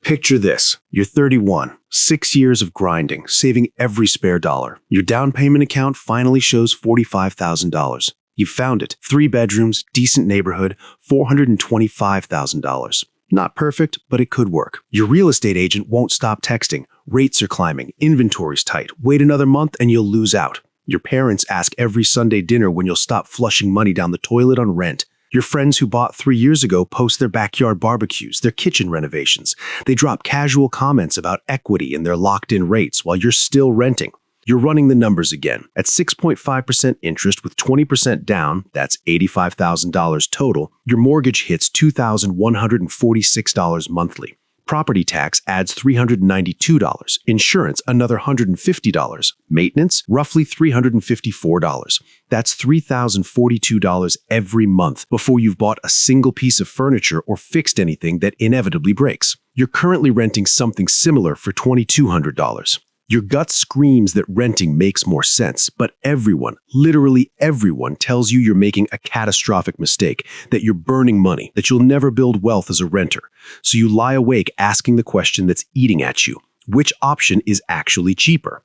Picture this. You're 31, 6 years of grinding, saving every spare dollar. Your down payment account finally shows $45,000. You found it. 3 bedrooms, decent neighborhood, $425,000. Not perfect, but it could work. Your real estate agent won't stop texting. Rates are climbing, inventory's tight. Wait another month and you'll lose out. Your parents ask every Sunday dinner when you'll stop flushing money down the toilet on rent. Your friends who bought 3 years ago post their backyard barbecues, their kitchen renovations. They drop casual comments about equity and their locked-in rates while you're still renting. You're running the numbers again. At 6.5% interest with 20% down, that's $85,000 total, your mortgage hits $2,146 monthly. Property tax adds $392, insurance another $150, maintenance roughly $354. That's $3,042 every month before you've bought a single piece of furniture or fixed anything that inevitably breaks. You're currently renting something similar for $2,200. Your gut screams that renting makes more sense, but everyone, literally everyone, tells you you're making a catastrophic mistake, that you're burning money, that you'll never build wealth as a renter. So you lie awake asking the question that's eating at you: which option is actually cheaper?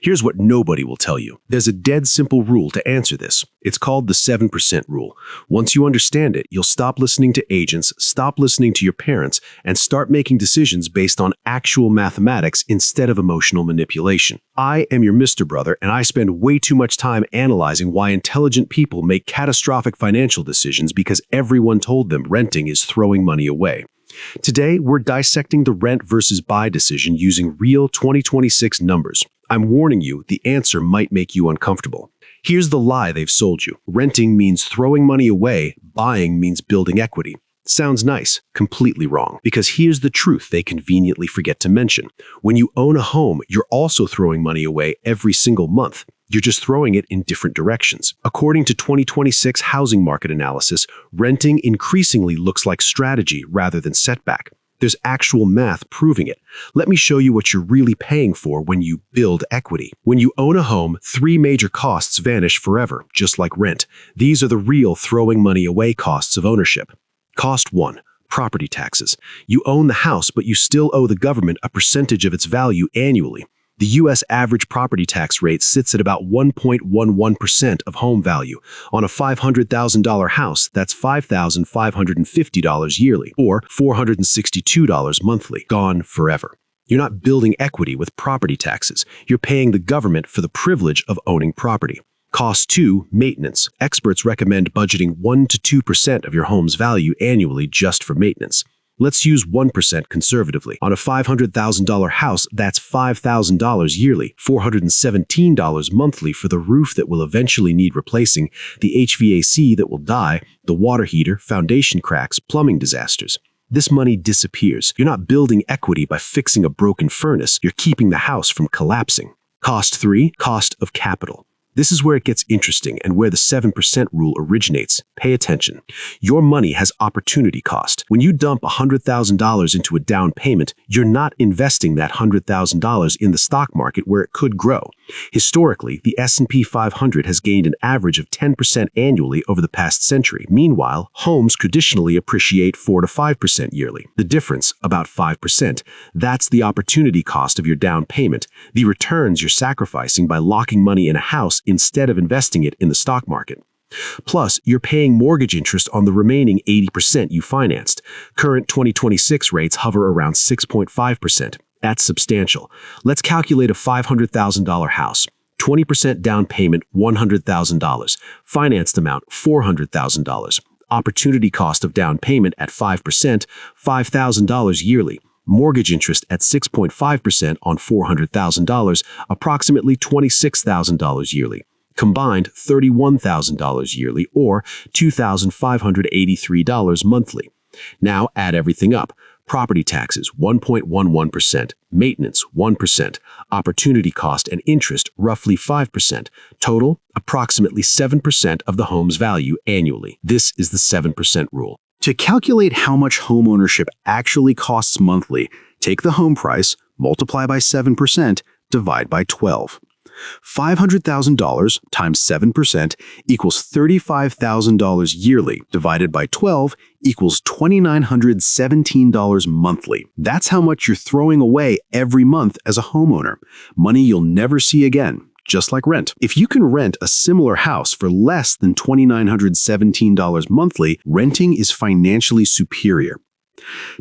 Here's what nobody will tell you. There's a dead simple rule to answer this. It's called the 7% rule. Once you understand it, you'll stop listening to agents, stop listening to your parents, and start making decisions based on actual mathematics instead of emotional manipulation. I am your Mr. Brother, and I spend way too much time analyzing why intelligent people make catastrophic financial decisions because everyone told them renting is throwing money away. Today, we're dissecting the rent versus buy decision using real 2026 numbers. I'm warning you, the answer might make you uncomfortable. Here's the lie they've sold you. Renting means throwing money away, buying means building equity. Sounds nice, completely wrong. Because here's the truth they conveniently forget to mention. When you own a home, you're also throwing money away every single month. You're just throwing it in different directions. According to 2026 housing market analysis, renting increasingly looks like strategy rather than setback. There's actual math proving it. Let me show you what you're really paying for when you build equity. When you own a home, 3 major costs vanish forever, just like rent. These are the real throwing money away costs of ownership. Cost 1. Property taxes. You own the house, but you still owe the government a percentage of its value annually. The U.S. average property tax rate sits at about 1.11% of home value. On a $500,000 house, that's $5,550 yearly, or $462 monthly, gone forever. You're not building equity with property taxes. You're paying the government for the privilege of owning property. Cost 2, maintenance. Experts recommend budgeting 1 to 2% of your home's value annually just for maintenance. Let's use 1% conservatively. On a $500,000 house, that's $5,000 yearly, $417 monthly for the roof that will eventually need replacing, the HVAC that will die, the water heater, foundation cracks, plumbing disasters. This money disappears. You're not building equity by fixing a broken furnace. You're keeping the house from collapsing. Cost 3, cost of capital. This is where it gets interesting and where the 7% rule originates. Pay attention. Your money has opportunity cost. When you dump $100,000 into a down payment, you're not investing that $100,000 in the stock market where it could grow. Historically, the S&P 500 has gained an average of 10% annually over the past century. Meanwhile, homes traditionally appreciate 4 to 5% yearly. The difference, about 5%, that's the opportunity cost of your down payment, the returns you're sacrificing by locking money in a house instead of investing it in the stock market. Plus, you're paying mortgage interest on the remaining 80% you financed. Current 2026 rates hover around 6.5%. That's substantial. Let's calculate a $500,000 house. 20% down payment, $100,000. Financed amount, $400,000. Opportunity cost of down payment at 5%, $5,000 yearly. Mortgage interest at 6.5% on $400,000, approximately $26,000 yearly. Combined, $31,000 yearly, or $2,583 monthly. Now add everything up. Property taxes, 1.11%. Maintenance, 1%. Opportunity cost and interest, roughly 5%. Total, approximately 7% of the home's value annually. This is the 7% rule. To calculate how much homeownership actually costs monthly, take the home price, multiply by 7%, divide by 12. $500,000 times 7% equals $35,000 yearly, divided by 12 equals $2,917 monthly. That's how much you're throwing away every month as a homeowner. Money you'll never see again. Just like rent. If you can rent a similar house for less than $2,917 monthly, renting is financially superior.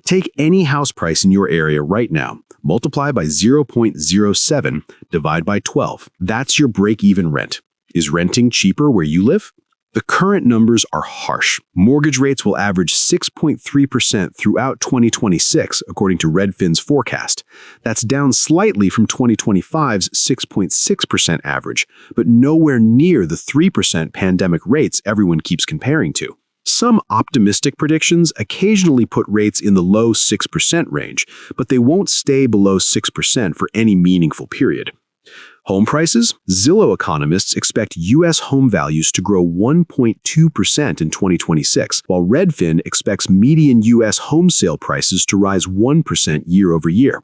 Take any house price in your area right now, multiply by 0.07, divide by 12. That's your break-even rent. Is renting cheaper where you live? The current numbers are harsh. Mortgage rates will average 6.3% throughout 2026, according to Redfin's forecast. That's down slightly from 2025's 6.6% average, but nowhere near the 3% pandemic rates everyone keeps comparing to. Some optimistic predictions occasionally put rates in the low 6% range, but they won't stay below 6% for any meaningful period. Home prices? Zillow economists expect U.S. home values to grow 1.2% in 2026, while Redfin expects median U.S. home sale prices to rise 1% year over year.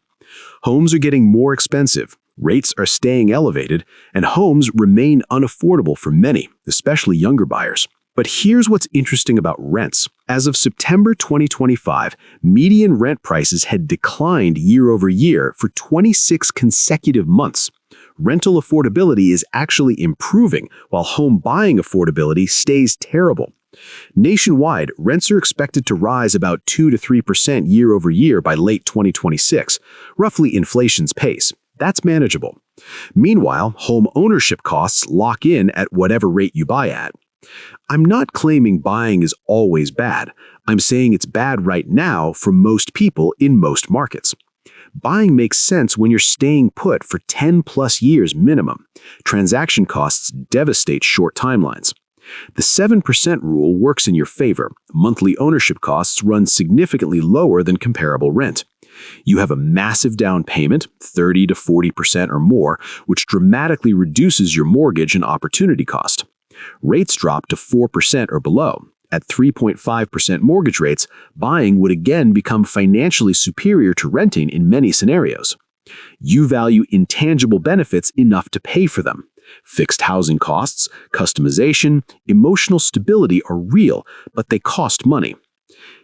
Homes are getting more expensive, rates are staying elevated, and homes remain unaffordable for many, especially younger buyers. But here's what's interesting about rents. As of September 2025, median rent prices had declined year over year for 26 consecutive months. Rental affordability is actually improving, while home buying affordability stays terrible. Nationwide, rents are expected to rise about 2 to 3% year over year by late 2026, roughly inflation's pace. That's manageable. Meanwhile, home ownership costs lock in at whatever rate you buy at. I'm not claiming buying is always bad. I'm saying it's bad right now for most people in most markets. Buying makes sense when you're staying put for 10+ years minimum. Transaction costs devastate short timelines. The 7% rule works in your favor. Monthly ownership costs run significantly lower than comparable rent. You have a massive down payment, 30 to 40% or more, which dramatically reduces your mortgage and opportunity cost. Rates drop to 4% or below. At 3.5% mortgage rates, buying would again become financially superior to renting in many scenarios. You value intangible benefits enough to pay for them. Fixed housing costs, customization, emotional stability are real, but they cost money.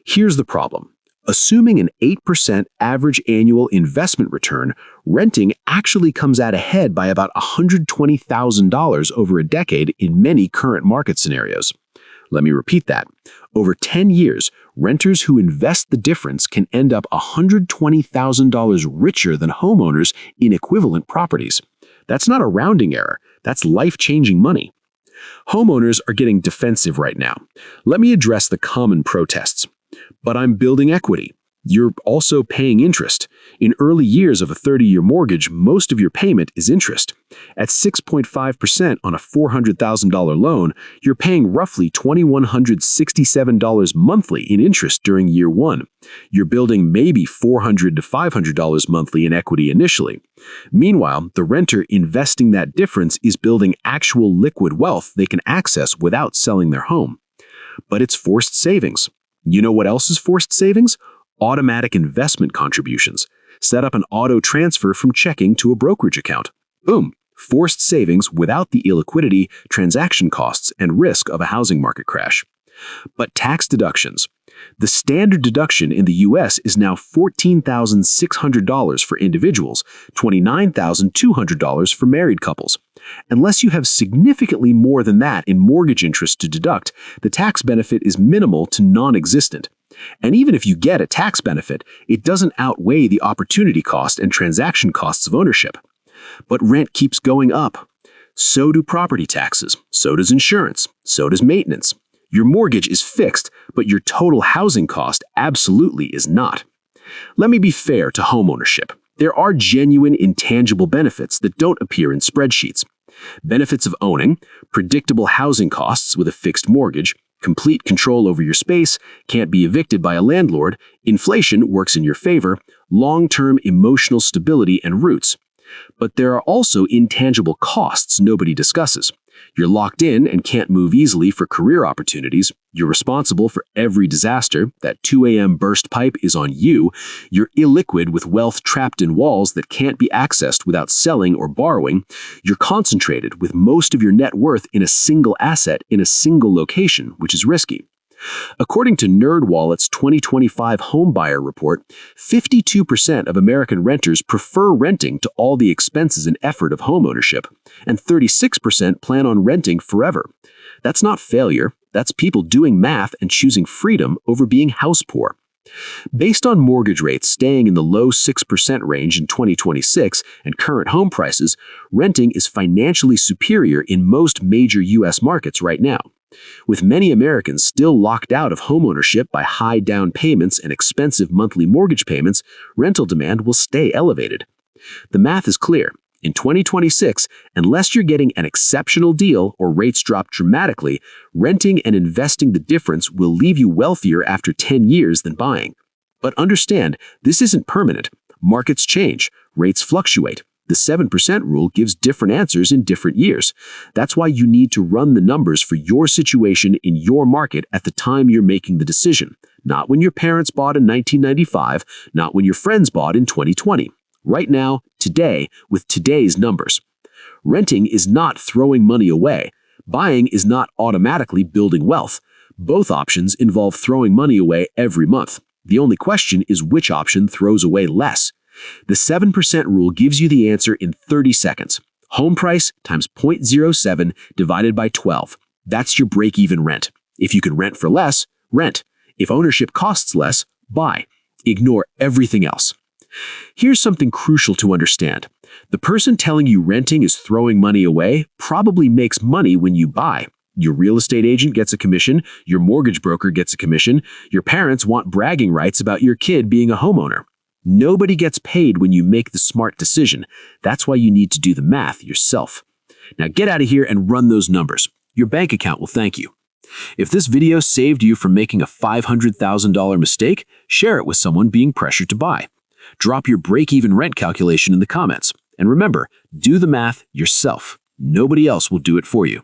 Here's the problem. Assuming an 8% average annual investment return, renting actually comes out ahead by about $120,000 over a decade in many current market scenarios. Let me repeat that. Over 10 years, renters who invest the difference can end up $120,000 richer than homeowners in equivalent properties. That's not a rounding error. That's life-changing money. Homeowners are getting defensive right now. Let me address the common protests. But I'm building equity. You're also paying interest. In early years of a 30-year mortgage, most of your payment is interest. At 6.5% on a $400,000 loan, you're paying roughly $2,167 monthly in interest during year one. You're building maybe $400 to $500 monthly in equity initially. Meanwhile, the renter investing that difference is building actual liquid wealth they can access without selling their home. But it's forced savings. You know what else is forced savings? Automatic investment contributions. Set up an auto transfer from checking to a brokerage account. Boom! Forced savings without the illiquidity, transaction costs, and risk of a housing market crash. But tax deductions. The standard deduction in the U.S. is now $14,600 for individuals, $29,200 for married couples. Unless you have significantly more than that in mortgage interest to deduct, the tax benefit is minimal to non-existent. And even if you get a tax benefit, it doesn't outweigh the opportunity cost and transaction costs of ownership. But rent keeps going up. So do property taxes. So does insurance. So does maintenance. Your mortgage is fixed, but your total housing cost absolutely is not. Let me be fair to homeownership. There are genuine intangible benefits that don't appear in spreadsheets. Benefits of owning, predictable housing costs with a fixed mortgage, complete control over your space, can't be evicted by a landlord, inflation works in your favor, long-term emotional stability and roots. But there are also intangible costs nobody discusses. You're locked in and can't move easily for career opportunities. You're responsible for every disaster. That 2 a.m. burst pipe is on you. You're illiquid with wealth trapped in walls that can't be accessed without selling or borrowing. You're concentrated with most of your net worth in a single asset in a single location, which is risky. According to NerdWallet's 2025 homebuyer report, 52% of American renters prefer renting to all the expenses and effort of homeownership, and 36% plan on renting forever. That's not failure. That's people doing math and choosing freedom over being house poor. Based on mortgage rates staying in the low 6% range in 2026 and current home prices, renting is financially superior in most major U.S. markets right now. With many Americans still locked out of homeownership by high down payments and expensive monthly mortgage payments, rental demand will stay elevated. The math is clear. In 2026, unless you're getting an exceptional deal or rates drop dramatically, renting and investing the difference will leave you wealthier after 10 years than buying. But understand, this isn't permanent. Markets change, rates fluctuate. The 7% rule gives different answers in different years. That's why you need to run the numbers for your situation in your market at the time you're making the decision. Not when your parents bought in 1995, not when your friends bought in 2020. Right now, today, with today's numbers. Renting is not throwing money away. Buying is not automatically building wealth. Both options involve throwing money away every month. The only question is which option throws away less. The 7% rule gives you the answer in 30 seconds. Home price times 0.07 divided by 12. That's your break-even rent. If you can rent for less, rent. If ownership costs less, buy. Ignore everything else. Here's something crucial to understand. The person telling you renting is throwing money away probably makes money when you buy. Your real estate agent gets a commission, your mortgage broker gets a commission, your parents want bragging rights about your kid being a homeowner. Nobody gets paid when you make the smart decision. That's why you need to do the math yourself. Now get out of here and run those numbers. Your bank account will thank you. If this video saved you from making a $500,000 mistake, share it with someone being pressured to buy. Drop your break-even rent calculation in the comments. And remember, do the math yourself. Nobody else will do it for you.